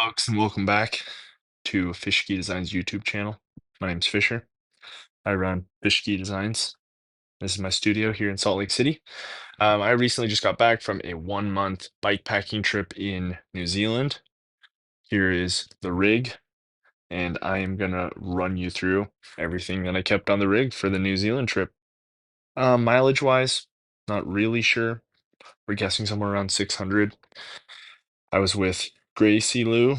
Folks, and welcome back to Fish Ski Designs YouTube channel. My name's Fisher. I run Fish Ski Designs. This is my studio here in Salt Lake City. I recently just got back from a 1 month bike packing trip in New Zealand. Here is the rig, and I am gonna run you through everything that I kept on the rig for the New Zealand trip. Mileage wise, not really sure. We're guessing somewhere around 600. I was with Gracie Lou,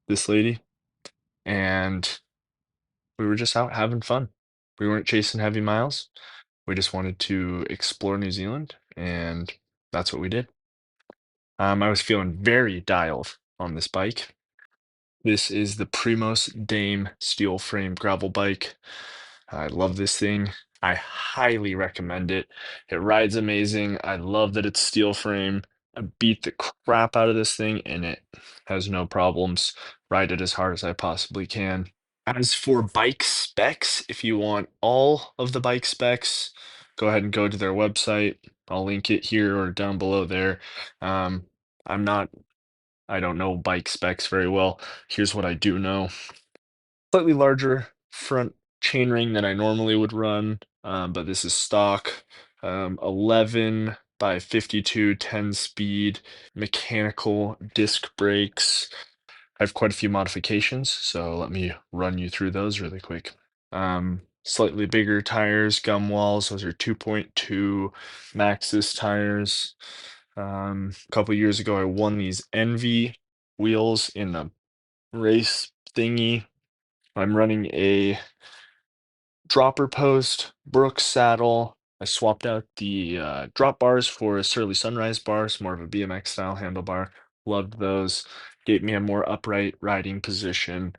this lady, and we were just out having fun. We weren't chasing heavy miles. We just wanted to explore New Zealand, and that's what we did. I was feeling very dialed on this bike. This is the Primos Dame steel frame gravel bike. I love this thing. I highly recommend it. It rides amazing. I love that it's steel frame. I beat the crap out of this thing, and it has no problems. Ride it as hard as I possibly can. As for bike specs, if you want all of the bike specs, go ahead and go to their website. I'll link it here or down below there. Um, I'm not, I don't know bike specs very well. Here's what I do know. Slightly larger front chainring than I normally would run, but this is stock. 11 by 52, 10 speed, mechanical disc brakes. I have quite a few modifications, so let me run you through those really quick. Slightly bigger tires, gum walls. Those are 2.2 Maxxis tires. A couple years ago, I won these Envy wheels in a race thingy. I'm running a dropper post, Brooks saddle. I swapped out the drop bars for a Surly Sunrise bars, more of a BMX style handlebar. Loved those. Gave me a more upright riding position.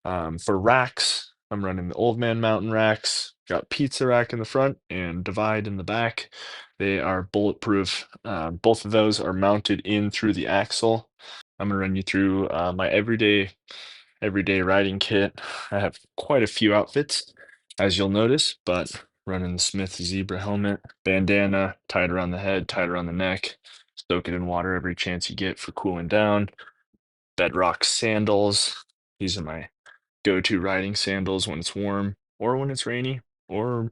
For racks, I'm running the Old Man Mountain racks. Got pizza rack in the front and divide in the back. They are bulletproof. Both of those are mounted in through the axle. I'm gonna run you through my everyday riding kit. I have quite a few outfits, as you'll notice, but running the Smith zebra helmet, bandana tied around the head, tied around the neck, soak it in water every chance you get for cooling down. Bedrock sandals. These are my go-to riding sandals when it's warm or when it's rainy or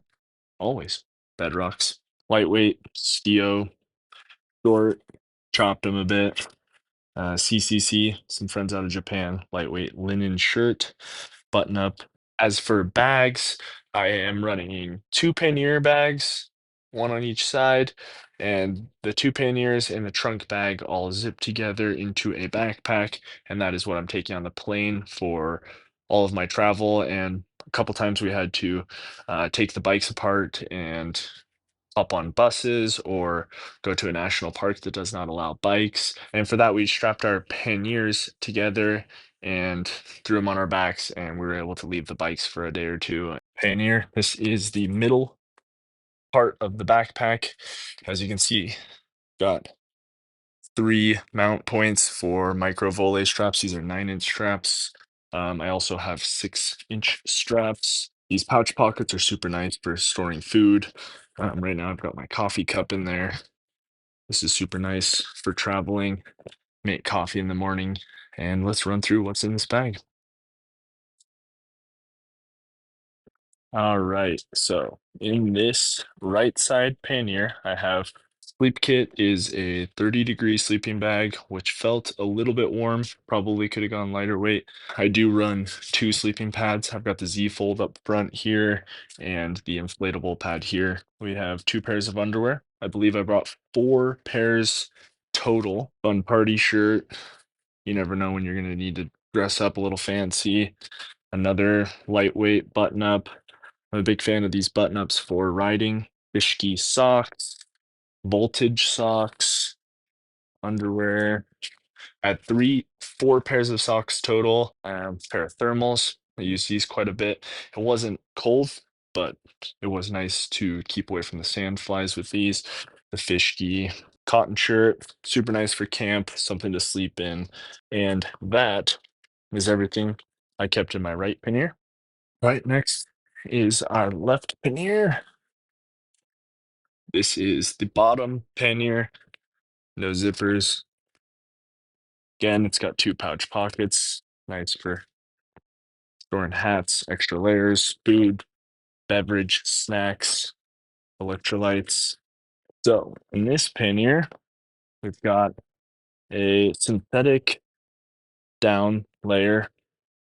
always. Bedrocks. Lightweight, steel, short, chopped them a bit. CCC, some friends out of Japan, lightweight linen shirt, button up. As for bags, I am running two pannier bags, one on each side, and the two panniers and the trunk bag all zip together into a backpack, and that is what I'm taking on the plane for all of my travel. And a couple times we had to take the bikes apart and hop on buses or go to a national park that does not allow bikes. And for that, we strapped our panniers together and threw them on our backs, and we were able to leave the bikes for a day or two. Pannier, this is the middle part of the backpack. As you can see, got three mount points for micro volley straps. These are 9-inch straps. I also have 6-inch straps. These pouch pockets are super nice for storing food. Right now, I've got my coffee cup in there. This is super nice for traveling. Make coffee in the morning. And let's run through what's in this bag. All right, so in this right side pannier, I have Sleep Kit is a 30-degree sleeping bag, which felt a little bit warm. Probably could have gone lighter weight. I do run two sleeping pads. I've got the Z Fold up front here and the inflatable pad here. We have two pairs of underwear. I believe I brought four pairs total. Fun party shirt. You never know when you're gonna need to dress up a little fancy. Another lightweight button up. I'm a big fan of these button ups for riding. Fish ski socks, voltage socks, underwear. I had four pairs of socks total. Pair of thermals. I use these quite a bit. It wasn't cold, but it was nice to keep away from the sand flies with these. The fish ski cotton shirt, super nice for camp, something to sleep in. And that is everything I kept in my right pannier. Right next is our left pannier. This is the bottom pannier, no zippers. Again, it's got 2 pouch pockets, nice for storing hats, extra layers, food, beverage, snacks, electrolytes. So in this pannier, we've got a synthetic down layer.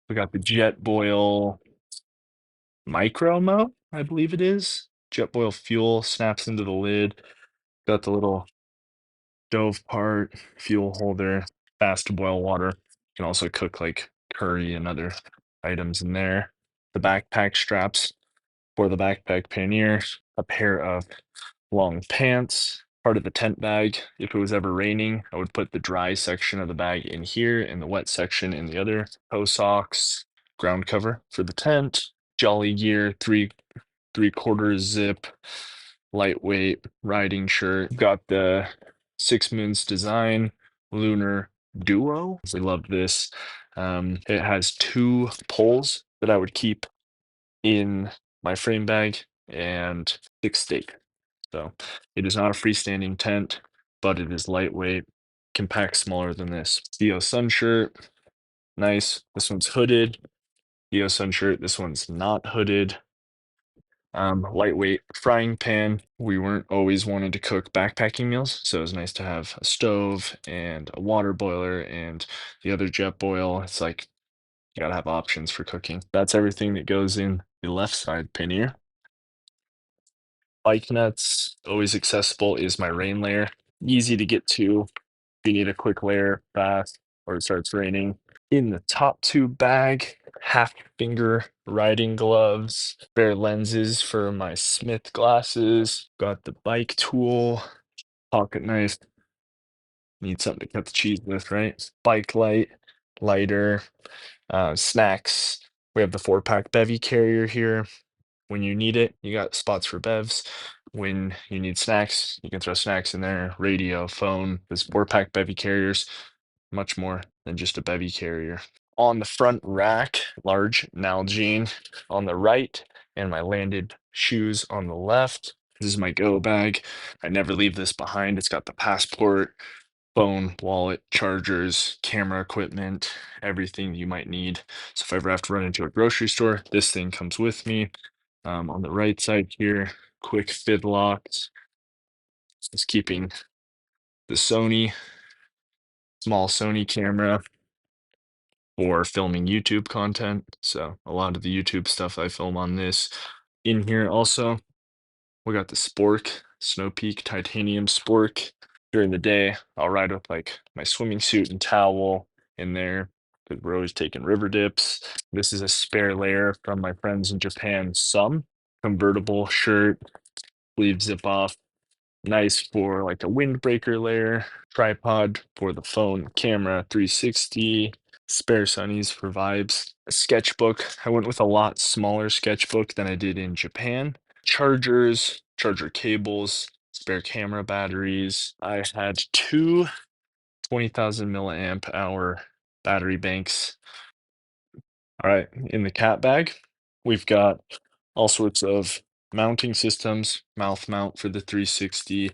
We got the Jetboil Micro, I believe it is. Jetboil fuel snaps into the lid. Got the little stove part, fuel holder, fast to boil water. You can also cook like curry and other items in there. The backpack straps for the backpack pannier, a pair of long pants, part of the tent bag. If it was ever raining, I would put the dry section of the bag in here and the wet section in the other. Toe socks, ground cover for the tent, jolly gear, three-quarter zip, lightweight riding shirt. Got the Six Moons Design Lunar Duo. We love this. It has 2 poles that I would keep in my frame bag and 6 stake. So it is not a freestanding tent, but it is lightweight, can pack smaller than this. Theo Sun shirt, nice. This one's hooded. Theo Sun shirt, this one's not hooded. Lightweight frying pan. We weren't always wanting to cook backpacking meals, so it was nice to have a stove and a water boiler and the other Jetboil. It's like you gotta have options for cooking. That's everything that goes in the left side pannier. Bike nuts, always accessible, is my rain layer. Easy to get to if you need a quick layer fast or it starts raining. In the top tube bag, half finger riding gloves, spare lenses for my Smith glasses, got the bike tool, pocket knife. Need something to cut the cheese with, right? Bike light, lighter, snacks. We have the 4-pack bevy carrier here. When you need it, you got spots for bevs. When you need snacks, you can throw snacks in there. Radio, phone. This 4-pack bevy carriers, much more than just a bevy carrier. On the front rack, large Nalgene on the right, and my landed shoes on the left. This is my go bag. I never leave this behind. It's got the passport, phone, wallet, chargers, camera equipment, everything you might need. So if I ever have to run into a grocery store, this thing comes with me. On the right side here, quick fid locks. Just keeping the small Sony camera for filming YouTube content. So a lot of the YouTube stuff I film on this. In here also, we got the Spork, Snow Peak Titanium Spork. During the day, I'll ride with like my swimming suit and towel in there because we're always taking river dips. This is a spare layer from my friends in Japan, some convertible shirt, sleeve zip off. Nice for like a windbreaker layer, tripod for the phone, camera, 360, spare sunnies for vibes. A sketchbook. I went with a lot smaller sketchbook than I did in Japan. Chargers, charger cables, spare camera batteries. I had 2 20,000 milliamp hour battery banks. All right, in the cat bag, we've got all sorts of mounting systems, mouth mount for the 360,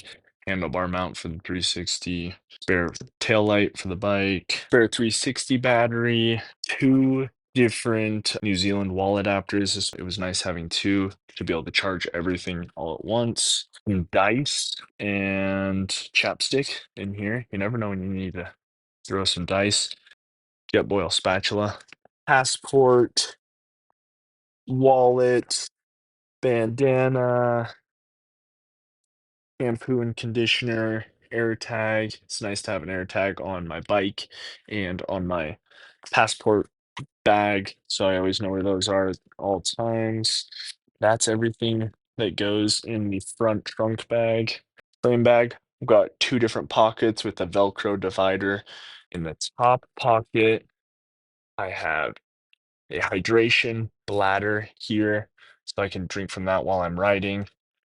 handlebar mount for the 360, spare tail light for the bike, spare 360 battery, 2 different New Zealand wall adapters. It was nice having 2 to be able to charge everything all at once. Some dice and chapstick in here. You never know when you need to throw some dice. Jetboil spatula, passport, wallet, bandana, shampoo and conditioner, air tag. It's nice to have an air tag on my bike and on my passport bag, so I always know where those are at all times. That's everything that goes in the front trunk bag. Frame bag, I've got 2 different pockets with a Velcro divider. In the top pocket, I have a hydration bladder here, so I can drink from that while I'm riding.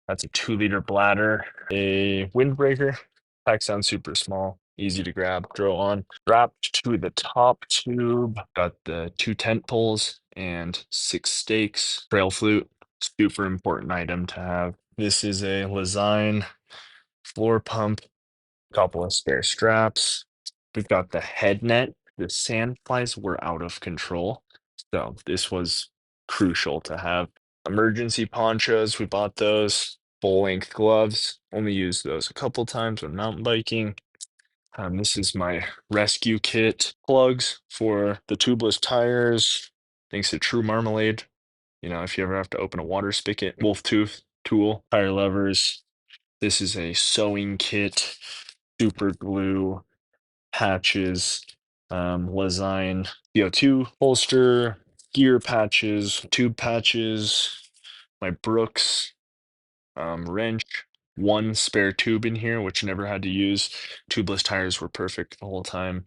That's a 2-liter bladder. A windbreaker. Packs down super small, easy to grab, throw on. Wrapped to the top tube. Got the 2 tent poles and 6 stakes. Trail flute, super important item to have. This is a Lezyne floor pump. Couple of spare straps. We've got the head net. The sand flies were out of control. So this was crucial to have. Emergency ponchos, we bought those. Full length gloves, only used those a couple times when mountain biking. This is my rescue kit. Plugs for the tubeless tires, thanks to True Marmalade. You know, if you ever have to open a water spigot, wolf tooth tool, tire levers. This is a sewing kit, super glue, patches, Lezyne CO2 holster, gear patches, tube patches, my Brooks wrench, one spare tube in here, which I never had to use. Tubeless tires were perfect the whole time.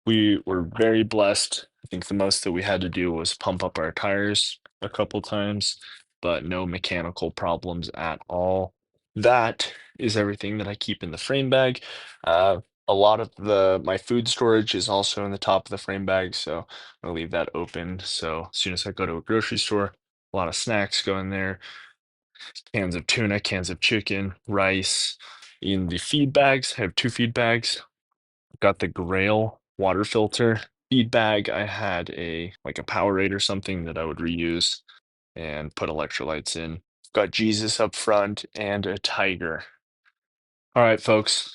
We were very blessed. I think the most that we had to do was pump up our tires a couple times, but no mechanical problems at all. That is everything that I keep in the frame bag. A lot of my food storage is also in the top of the frame bag, so I'm gonna leave that open. So as soon as I go to a grocery store, a lot of snacks go in there. Cans of tuna, cans of chicken, rice. In the feed bags, I have two feed bags. Got the Grail water filter feed bag. I had a Powerade or something that I would reuse and put electrolytes in. Got Jesus up front and a tiger. All right, folks.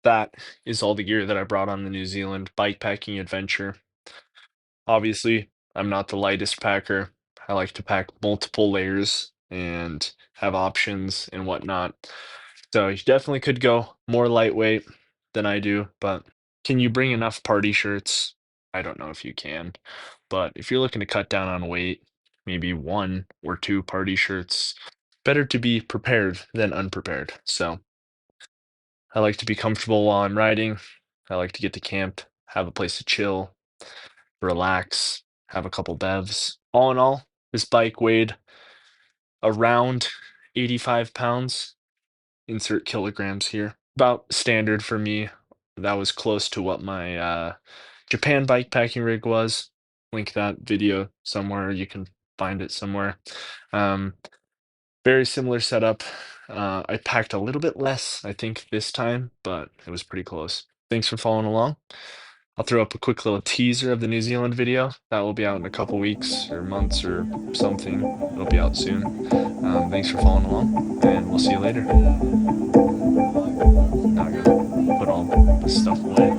That is all the gear that I brought on the New Zealand bikepacking adventure. Obviously, I'm not the lightest packer. I like to pack multiple layers and have options and whatnot. So you definitely could go more lightweight than I do, but can you bring enough party shirts? I don't know if you can, but if you're looking to cut down on weight, maybe one or two party shirts. Better to be prepared than unprepared. So I like to be comfortable while I'm riding. I like to get to camp, have a place to chill, relax, have a couple bevs. All in all, this bike weighed around 85 pounds. Insert kilograms here. About standard for me. That was close to what my Japan bikepacking rig was. Link that video somewhere. You can find it somewhere. Um, Very similar setup. I packed a little bit less, I think, this time, but it was pretty close. Thanks for following along. I'll throw up a quick little teaser of the New Zealand video. That will be out in a couple weeks or months or something. It'll be out soon. Thanks for following along, and we'll see you later. Now I gotta put all this stuff away.